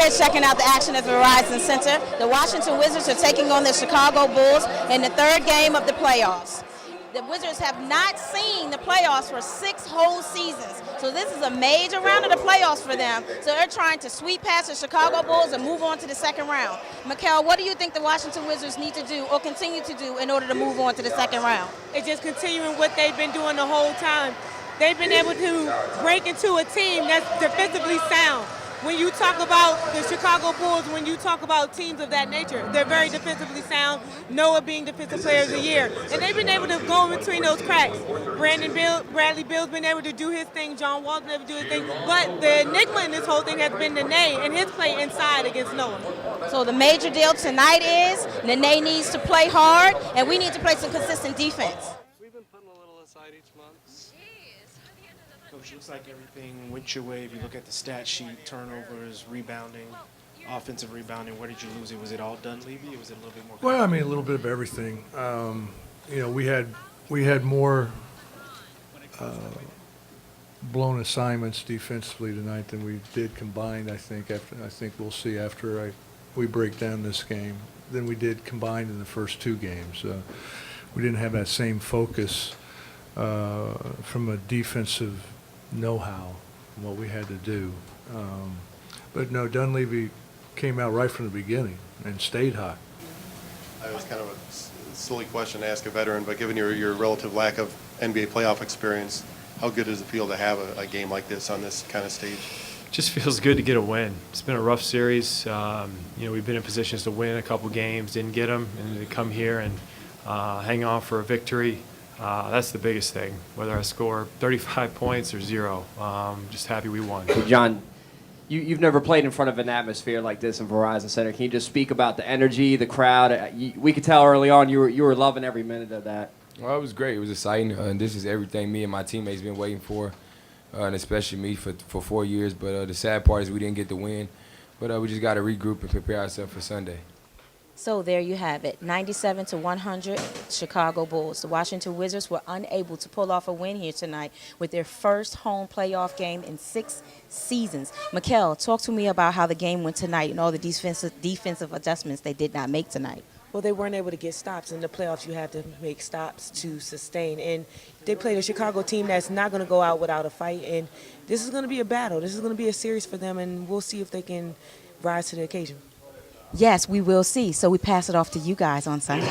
here checking out the action at the Verizon Center. The Washington Wizards are taking on the Chicago Bulls in the third game of the playoffs. The Wizards have not seen the playoffs for 6 whole seasons. So this is a major round of the playoffs for them. So they're trying to sweep past the Chicago Bulls and move on to the second round. Mykell, what do you think the Washington Wizards need to do or continue to do in order to move on to the second round? It's just continuing what they've been doing the whole time. They've been able to break into a team that's defensively sound. When you talk about the Chicago Bulls, when you talk about teams of that nature, they're very defensively sound, Noah being Defensive Player of the Year. And they've been able to go in between those cracks. Bradley Beal's been able to do his thing, John Wall's been able to do his thing, but the enigma in this whole thing has been Nene and his play inside against Noah. So the major deal tonight is Nene needs to play hard, and we need to play some consistent defense. We've been putting a little aside each month. Coach, looks like everything went your way. If you look at the stat sheet, turnovers, rebounding, offensive rebounding, where did you lose it? Was it all Dunleavy, or was it a little bit more? Well, I mean, a little bit of everything. We had more blown assignments defensively tonight than we did combined. I think we'll see after we break down this game than we did combined in the first 2 games. We didn't have that same focus from a defensive know-how and what we had to do. But no, Dunleavy came out right from the beginning and stayed hot. It was kind of a silly question to ask a veteran, but given your relative lack of NBA playoff experience, how good does it feel to have a game like this on this kind of stage? Just feels good to get a win. It's been a rough series. We've been in positions to win a couple games, didn't get them, and to come here and hang on for a victory. That's the biggest thing, whether I score 35 points or 0. Just happy we won. John, you've never played in front of an atmosphere like this in Verizon Center. Can you just speak about the energy, the crowd? We could tell early on you were loving every minute of that. Well, it was great. It was exciting. This is everything me and my teammates been waiting for, and especially me for 4 years. But the sad part is we didn't get the win. But we just got to regroup and prepare ourselves for Sunday. So there you have it, 97-100 Chicago Bulls. The Washington Wizards were unable to pull off a win here tonight with their first home playoff game in 6 seasons. Mykell, talk to me about how the game went tonight and all the defensive adjustments they did not make tonight. Well, they weren't able to get stops. In the playoffs, you have to make stops to sustain. And they played a Chicago team that's not going to go out without a fight. And this is going to be a battle. This is going to be a series for them, and we'll see if they can rise to the occasion. Yes, we will see. So we pass it off to you guys on Sunday.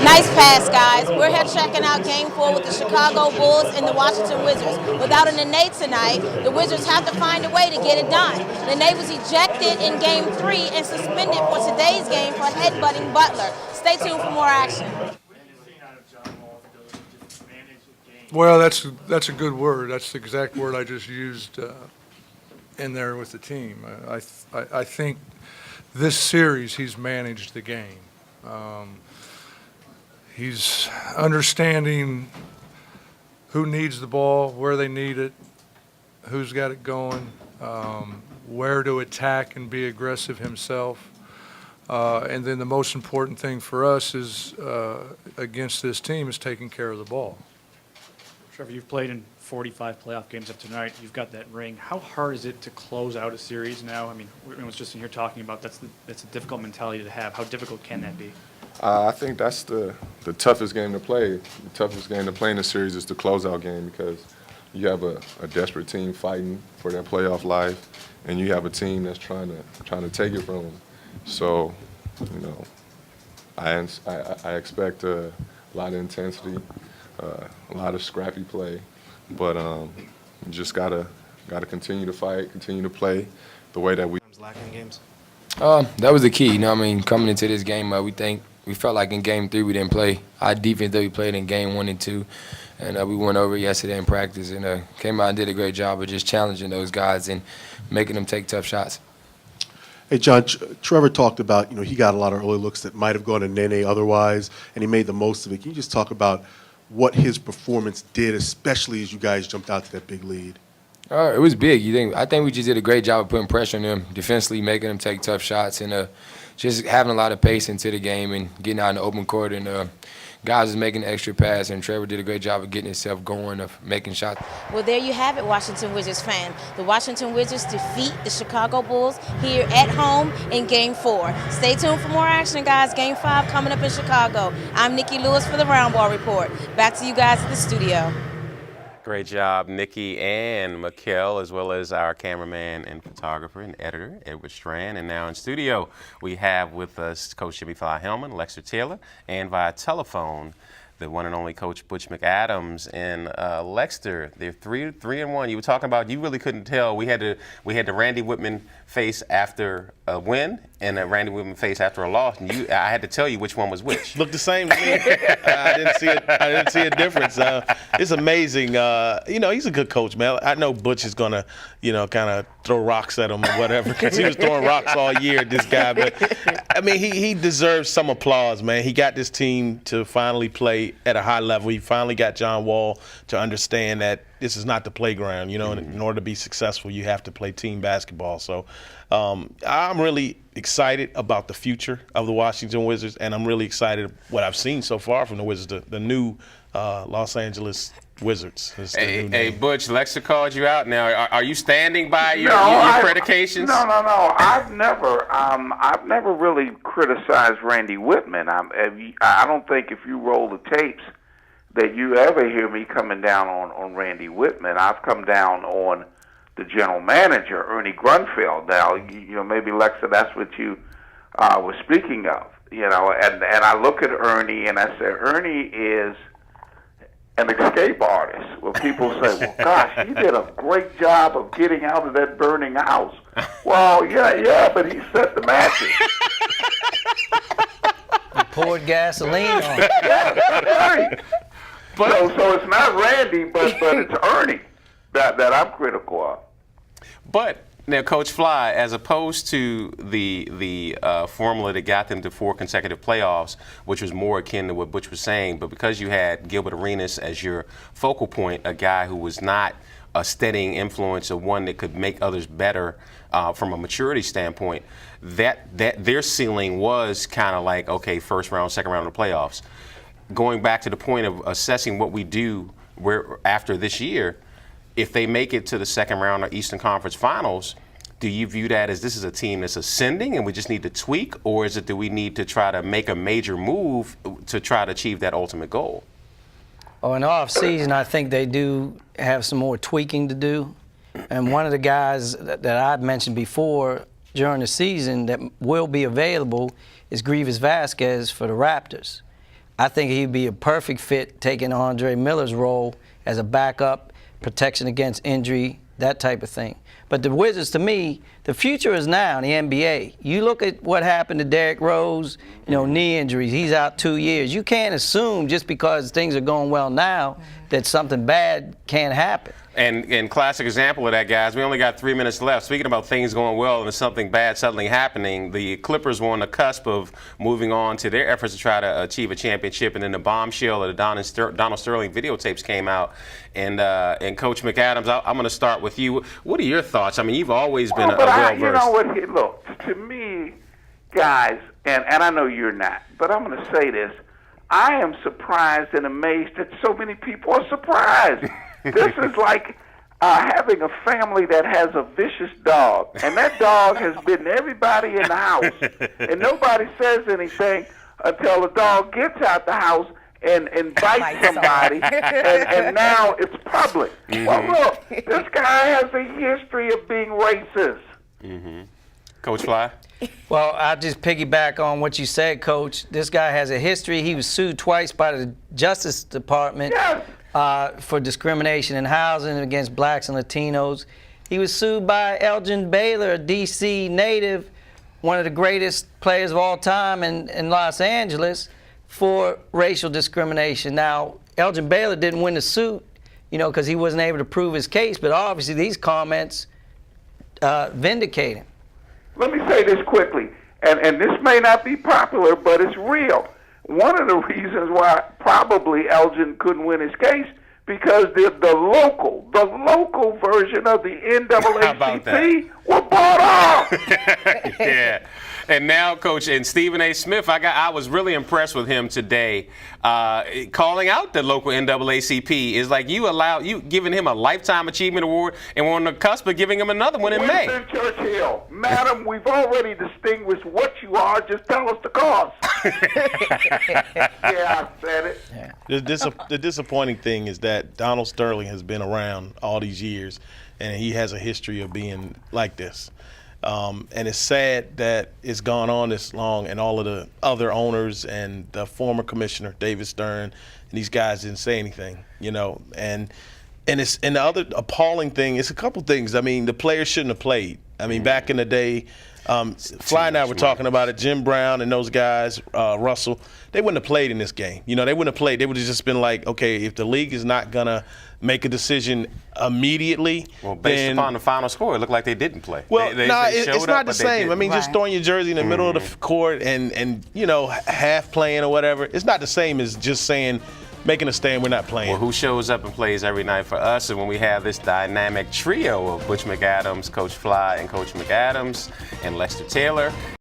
Nice pass, guys. We're here checking out Game 4 with the Chicago Bulls and the Washington Wizards. Without an Nene tonight, the Wizards have to find a way to get it done. Nene was ejected in Game 3 and suspended for today's game for headbutting Butler. Stay tuned for more action. Well, that's a good word. That's the exact word I just used in there with the team. I think this series he's managed the game. He's understanding who needs the ball, where they need it, who's got it going, where to attack and be aggressive himself. And then the most important thing for us is against this team is taking care of the ball. Trevor, you've played in 45 playoff games up tonight. You've got that ring. How hard is it to close out a series now? I mean, I was just in here talking about that's a difficult mentality to have. How difficult can that be? I think that's the toughest game to play. The toughest game to play in the series is the closeout game because you have a desperate team fighting for their playoff life, and you have a team that's trying to take it from them. So, I expect a lot of intensity, a lot of scrappy play, but you just gotta continue to fight, continue to play the way that we. Lacking games. That was the key. Coming into this game, we felt like in Game 3 we didn't play our defense that we played in Game 1 and 2, and we went over yesterday in practice and came out and did a great job of just challenging those guys and making them take tough shots. Hey, John, Trevor talked about, he got a lot of early looks that might have gone to Nene otherwise, and he made the most of it. Can you just talk about what his performance did, especially as you guys jumped out to that big lead? It was big. I think we just did a great job of putting pressure on them, defensively making them take tough shots, and just having a lot of pace into the game and getting out in the open court and guys was making the extra pass, and Trevor did a great job of getting himself going, of making shots. Well, there you have it, Washington Wizards fan. The Washington Wizards defeat the Chicago Bulls here at home in Game 4. Stay tuned for more action, guys. Game 5 coming up in Chicago. I'm Nikki Lewis for the Roundball Report. Back to you guys at the studio. Great job, Nikki and Mykell, as well as our cameraman and photographer and editor, Edward Strand. And now in studio, we have with us Coach Jimmy Fly Hellman, Lexter Taylor, and via telephone, the one and only Coach Butch McAdams. And Lexter, they're 3-1. You were talking about, you really couldn't tell. We had the Randy Whitman face after a win and a Randy Whitman face after a loss, and I had to tell you which one was which. Looked the same to me. I didn't see a difference. It's amazing. He's a good coach, man. I know Butch is gonna, kind of throw rocks at him or whatever, because he was throwing rocks all year at this guy. But I mean, he deserves some applause, man. He got this team to finally play at a high level. He finally got John Wall to understand that this is not the playground. In order to be successful, you have to play team basketball. So I'm really excited about the future of the Washington Wizards, and I'm really excited what I've seen so far from the Wizards, the new Los Angeles Wizards. Hey, Butch, Lexter called you out now. Are you standing by your predications? No. I've never really criticized Randy Whitman. I don't think if you roll the tapes that you ever hear me coming down on Randy Whitman. I've come down on the general manager, Ernie Grunfeld. Now, maybe Lexer, that's what you were speaking of. And I look at Ernie and I say, Ernie is an escape artist. Where people say, well, gosh, he did a great job of getting out of that burning house. Well, yeah, but he set the matches. He poured gasoline on it. Yeah, right. So it's not Randy, but it's Ernie that I'm critical of. But now, Coach Fly, as opposed to the formula that got them to 4 consecutive playoffs, which was more akin to what Butch was saying, but because you had Gilbert Arenas as your focal point, a guy who was not a steadying influence, or one that could make others better from a maturity standpoint, that their ceiling was kind of like, okay, first round, second round of the playoffs. Going back to the point of assessing what we do after this year, if they make it to the second round of Eastern Conference Finals, do you view that as this is a team that's ascending and we just need to tweak, or is it do we need to try to make a major move to try to achieve that ultimate goal? Oh, in the off-season, I think they do have some more tweaking to do. And one of the guys that I've mentioned before during the season that will be available is Grievous Vasquez for the Raptors. I think he'd be a perfect fit taking Andre Miller's role as a backup, protection against injury, that type of thing. But the Wizards, to me, the future is now in the NBA. You look at what happened to Derrick Rose, knee injuries. He's out 2 years. You can't assume just because things are going well now that something bad can't happen. And classic example of that, guys, we only got 3 minutes left. Speaking about things going well and there's something bad suddenly happening, the Clippers were on the cusp of moving on to their efforts to try to achieve a championship, and then the bombshell of the Donald Sterling videotapes came out. And Coach McAdams, I'm going to start with you. What are your thoughts? I mean, you've always been well-versed. You know what? Look, to me, guys, and I know you're not, but I'm going to say this. I am surprised and amazed that so many people are surprised. This is like having a family that has a vicious dog, and that dog has bitten everybody in the house, and nobody says anything until the dog gets out the house and bites somebody, and now it's public. Mm-hmm. Well, look, this guy has a history of being racist. Mm-hmm. Coach Fly? Well, I'll just piggyback on what you said, Coach. This guy has a history. He was sued twice by the Justice Department. Yes. For discrimination in housing against blacks and Latinos. He was sued by Elgin Baylor, a D.C. native, one of the greatest players of all time in Los Angeles, for racial discrimination. Now, Elgin Baylor didn't win the suit, because he wasn't able to prove his case, but obviously these comments vindicate him. Let me say this quickly, and this may not be popular, but it's real. One of the reasons why probably Elgin couldn't win his case because the local version of the NAACP were bought off. Yeah. And now, Coach, and Stephen A. Smith, I was really impressed with him today, calling out the local NAACP. Is like you giving him a Lifetime Achievement Award, and we're on the cusp of giving him another one in May. Winston Churchill, madam, we've already distinguished what you are. Just tell us the cause. Yeah, I said it. Yeah. The disappointing thing is that Donald Sterling has been around all these years, and he has a history of being like this. And it's sad that it's gone on this long, and all of the other owners and the former commissioner, David Stern, and these guys didn't say anything, you know. And the other appalling thing, it's a couple things. I mean, the players shouldn't have played. I mean, back in the day, Fly and I were talking about it, Jim Brown and those guys, Russell, they wouldn't have played in this game. You know, they wouldn't have played. They would have just been like, okay, if the league is not going to make a decision immediately. Well, based upon the final score, it looked like they didn't play. Well, it's not the same. I mean, just Right. throwing your jersey in the middle of the court and you know, half playing or whatever, it's not the same as just saying, making a stand, we're not playing. Well, who shows up and plays every night for us? And when we have this dynamic trio of Butch McAdams, Coach Fly, and Coach McAdams, and Lexter Taylor,